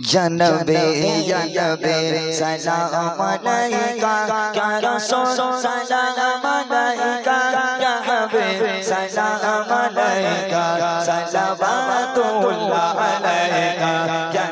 जनबे सलाम अलैका या रसूल सलाम अलैका या हबीब सलाम अलैका सलावतुल्लाह अलैका या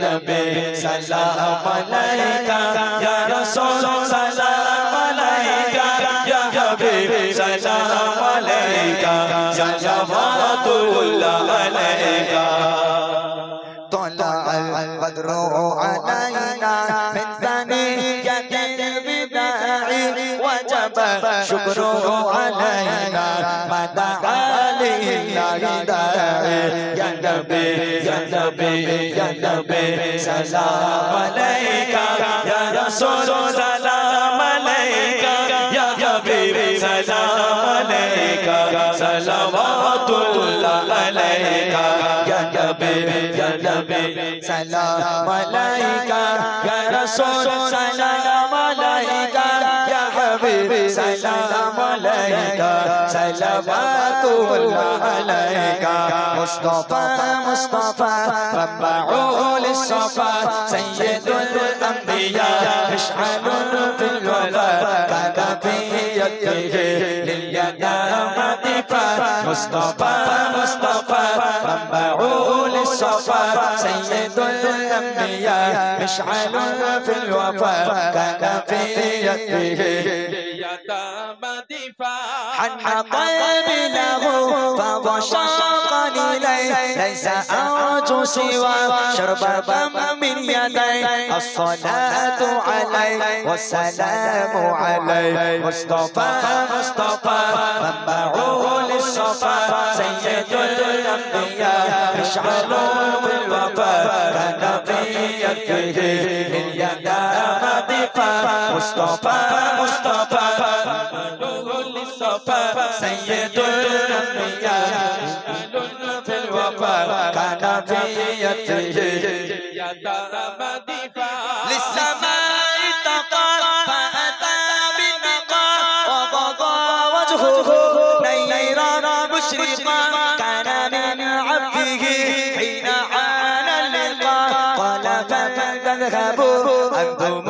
नबी सलाम अलैका या रसूल सलाम अलैका या हबीब सलाम अलैका सलावतुल्लाह अलैका البدر علينا من ثنية الوداع وجب شكر علينا ما دعا لله داعي يا نبي سلام عليك يا رسول سلام عليك يا حبيب سلام عليك صلوات الله عليك يا نبي سلام عليك يا رسول سلام عليك يا حبيب سلام عليك صلوات الله عليك مصطفى ربع للصفا سيد الأنبياء مشعل في الوفاء كان في يده لليتامى دفاع مصطفى ربع للصفا سيد الأنبياء مشعل في الوفاء كان في يده لليتامى دفاع حن قبله فضشق إليه ليس أرجو سوى شربة من يديه الصلاة عليه والسلام عليه مصطفى ربع للصفا سيد الأنبياء مشعل بالوفاء كان في يده لليتامى دفاع مصطفى ربع للصفا سيد الأنبياء مشعل في الوفاء كان في يده لليتامى دفاع للسماء تقى فأتى بالنقى وغضى وجهه نيرا مشرقا كان من عفه حين عان اللقاء قال فلتذهبوا أنتم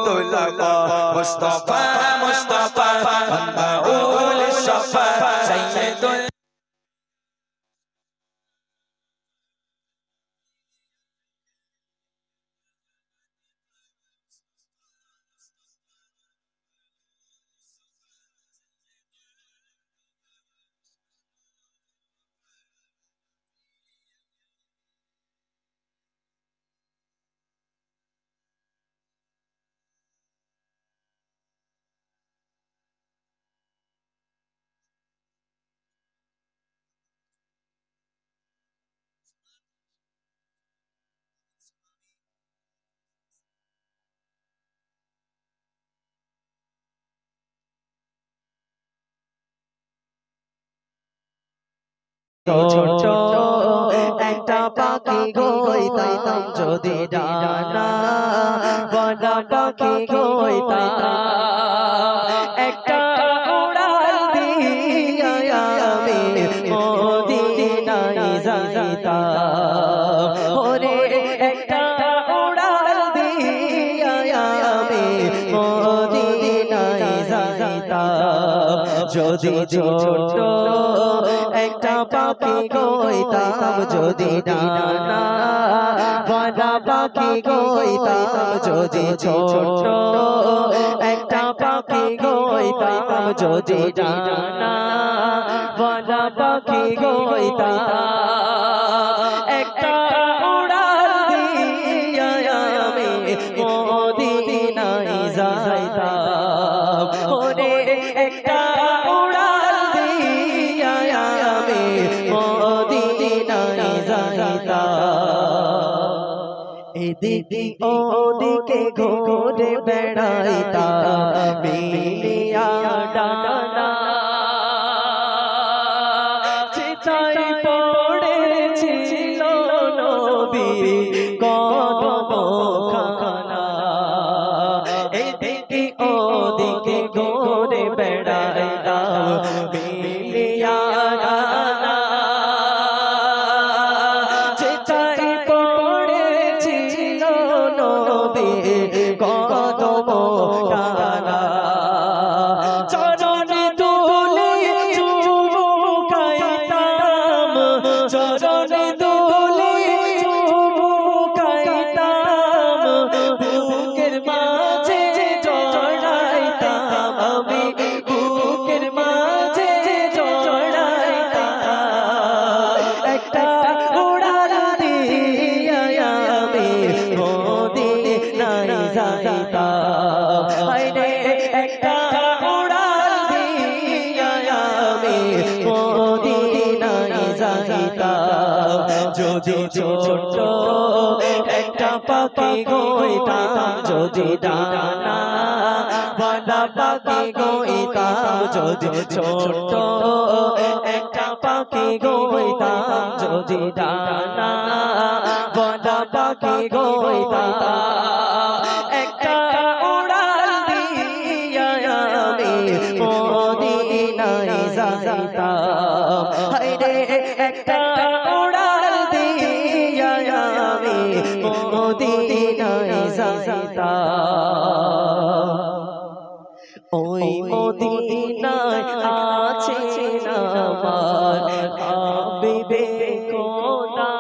طلقاء مصطفى ربع للصفا سيد ছোট একটা পাখি হইতাম যদি ডানা বড় পাখি হইতাম একটা উড়াল দিয়া আমি মদিনায় যাইতাম ওরে একটা উড়াল দিয়া আমি মদিনায় যাইতাম যদি ছোট একটা পাখি হইতাম যদি ডানা বড় পাখি হইতাম যদি ছোট একটা পাখি হইতাম যদি ডানা বড় পাখি হইতাম একটা উড়াল দিয়া আমি মদিনায় যাইতাম ওরে একটা এদিকে ওদিকে ঘুরে বেড়াইতাম মিলিয়া ডানা চিতায় পড়েছিল নবী কদমখানা এদিকে ওদিকে ঘুরে বেড়াইতাম মিলিয়া ডানা চিতায় ছোট একটা পাখি হইতাম যদি ডানা বালা পাখি হইতাম যদি ছোট একটা পাখি হইতাম যদি ডানা বালা পাখি হইতাম একটা উড়াল দিয়া আমি মদিনায় যাইতাম হায়রে একটা উড়াল দিয়া আমি মদিনায় যাইতাম ওই মদিনায় আছে আমার হাবিবে খোদা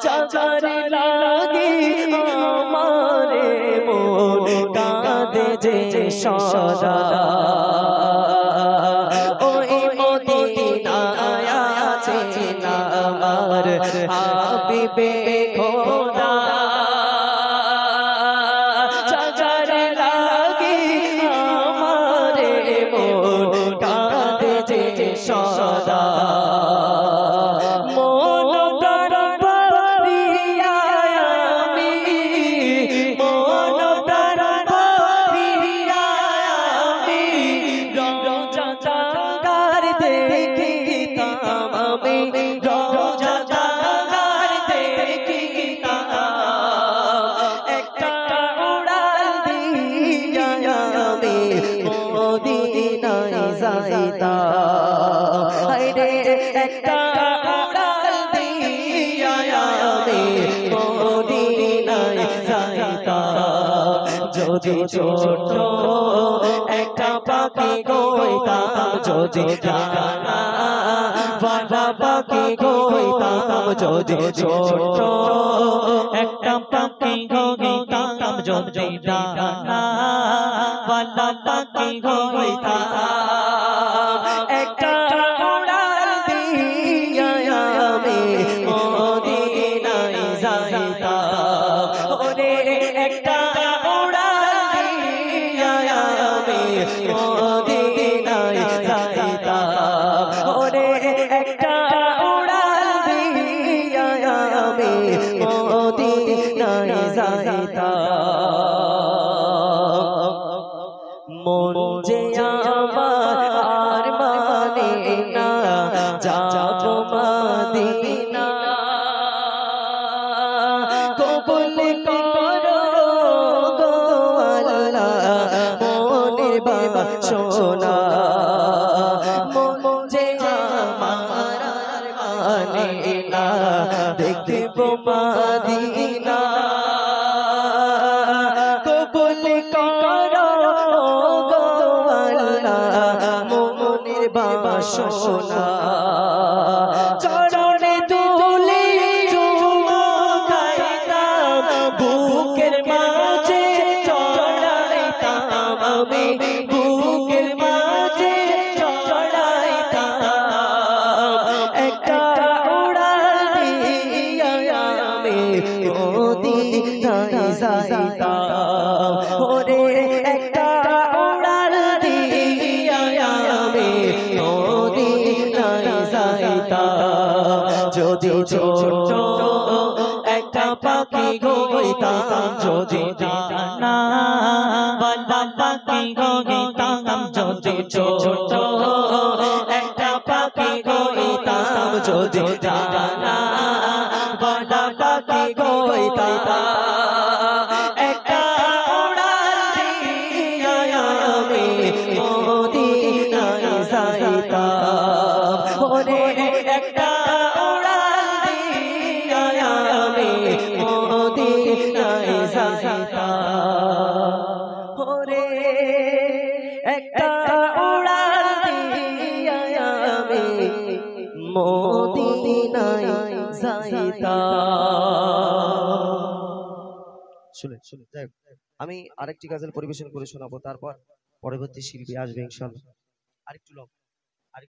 চাচার লাগি আমারে মন কাঁদে যে সদা ওই মদিনায় আছে আমার হাবিবে খোদা চাচার লাগি আমারে মন কাঁদে যে সদা একটা উড়াল দিয়া আমি মদিনায় যাইতাম যদি ছোট একটা পাখি হইতাম যদি ডানা বালা পাখি হইতাম যদি ছোট একটা পাখি হইতাম যদি ডানা বালা পাখি হইতাম একটা উড়াল দিয়া আমি মদিনায় যাইতাম ওরে একটা উড়াল দিয়া আমি মদিনায় যাইতাম ওরে একটা উড়াল দিয়া আমি মদিনায় যাইতাম মন যে আমার আর মানে না যাব মদিনা কবুল করো গো আল্লাহ মনের বাসনা মন যে আমার আর মানে না দেখব মদিনা কবুল করো গো আল্লাহ মনের বাসনা চরণে দুলে চুমো খাইতাম বুকের মাঝে চড়াইতাম আমি বুকের মাঝে চড়াইতাম একটা উড়াল দিয়া আমি মদিনায় যাইতাম ওরে একটা উড়াল দিয়া আমি মদিনায় যাইতাম যদি ছোট একটা পাখি হইতাম যদি ডানা বালা পাখি হইতাম যদি ছোট একটা পাখি হইতাম যদি ডানা বালা পাখি হইতাম একটা উড়াল দিয়া আমি মদিনায় যাইতাম ওরে একটা উড়াল দিয়া আমি মদিনায় যাইতাম ওরে একটা উড়াল দিয়া আমি মদিনায় যাইতাম শুনে শুনে আমি আরেকটি গজল পরিবেশন করে শোনাবো তারপর পরবর্তী শিল্পী আসবে ইনশাআল্লাহ আরেকটু